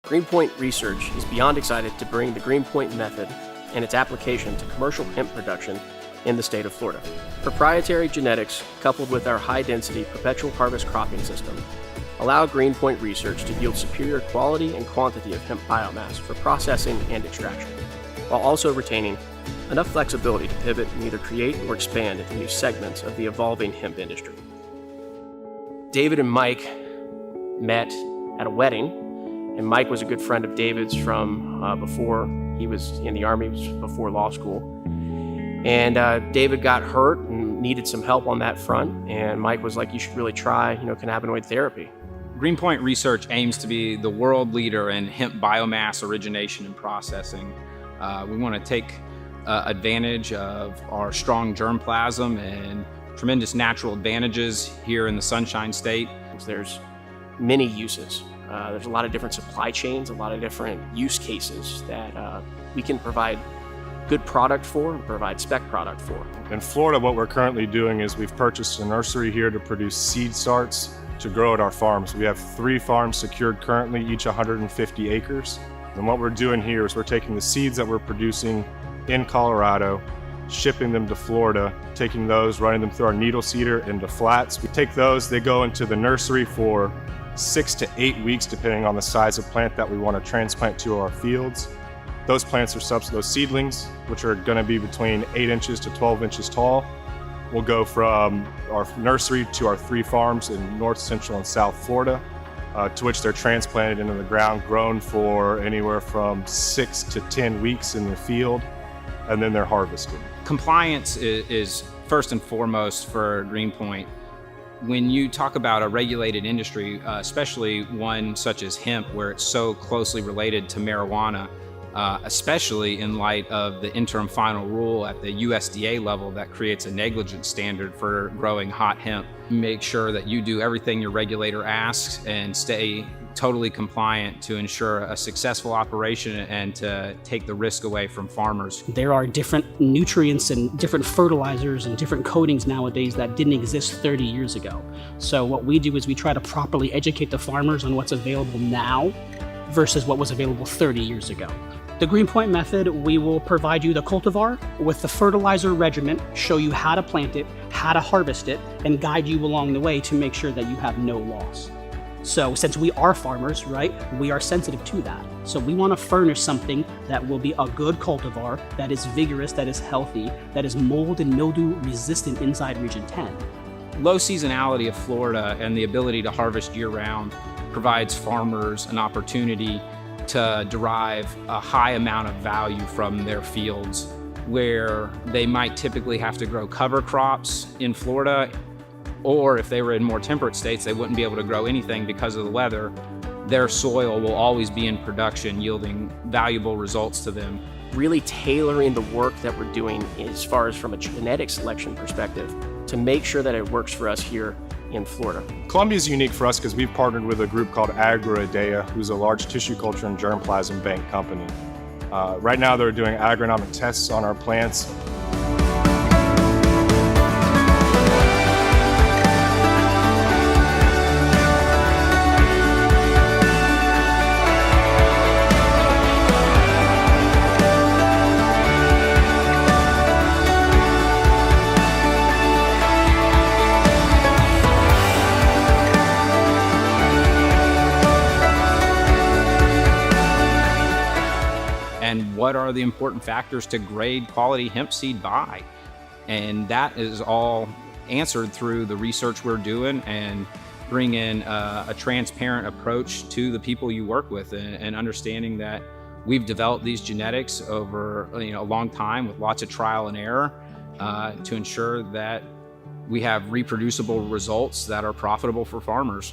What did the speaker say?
Greenpoint Research is beyond excited to bring the Greenpoint method and its application to commercial hemp production in the state of Florida. Proprietary genetics, coupled with our high-density perpetual harvest cropping system, allow Greenpoint Research to yield superior quality and quantity of hemp biomass for processing and extraction, while also retaining enough flexibility to pivot and either create or expand into new segments of the evolving hemp industry. David and Mike met at a wedding, and Mike was a good friend of David's from before he was in the Army, before law school. And David got hurt and needed some help on that front, and Mike was like, you should really try, cannabinoid therapy. Greenpoint Research aims to be the world leader in hemp biomass origination and processing. We want to take advantage of our strong germplasm and tremendous natural advantages here in the Sunshine State. There's many uses. There's a lot of different supply chains, a lot of different use cases that we can provide good product for and provide spec product for. In Florida, what we're currently doing is we've purchased a nursery here to produce seed starts to grow at our farms. We have 3 farms secured currently, each 150 acres. And what we're doing here is we're taking the seeds that we're producing in Colorado, shipping them to Florida, taking those, running them through our needle seeder into flats. We take those, they go into the nursery for 6 to 8 weeks, depending on the size of plant that we want to transplant to our fields. Those plants are those seedlings, which are going to be between 8 inches to 12 inches tall, will go from our nursery to our 3 farms in North, Central, and South Florida, to which they're transplanted into the ground, grown for anywhere from 6 to 10 weeks in the field, and then they're harvested. Compliance is first and foremost for Greenpoint. When you talk about a regulated industry, especially one such as hemp, where it's so closely related to marijuana, especially in light of the interim final rule at the USDA level that creates a negligence standard for growing hot hemp, make sure that you do everything your regulator asks and stay totally compliant to ensure a successful operation and to take the risk away from farmers. There are different nutrients and different fertilizers and different coatings nowadays that didn't exist 30 years ago. So what we do is we try to properly educate the farmers on what's available now versus what was available 30 years ago. The Greenpoint method, we will provide you the cultivar with the fertilizer regimen, show you how to plant it, how to harvest it, and guide you along the way to make sure that you have no loss. So since we are farmers, right, we are sensitive to that. So we want to furnish something that will be a good cultivar, that is vigorous, that is healthy, that is mold and mildew resistant inside Region 10. Low seasonality of Florida and the ability to harvest year-round provides farmers an opportunity to derive a high amount of value from their fields, where they might typically have to grow cover crops in Florida, or if they were in more temperate states, they wouldn't be able to grow anything because of the weather. Their soil will always be in production, yielding valuable results to them. Really tailoring the work that we're doing as far as from a genetic selection perspective to make sure that it works for us here in Florida. Columbia is unique for us because we've partnered with a group called AgroIDEA, who's a large tissue culture and germplasm bank company. Right now they're doing agronomic tests on our plants. And what are the important factors to grade quality hemp seed by? And that is all answered through the research we're doing and bring in a transparent approach to the people you work with, and understanding that we've developed these genetics over a long time with lots of trial and error to ensure that we have reproducible results that are profitable for farmers.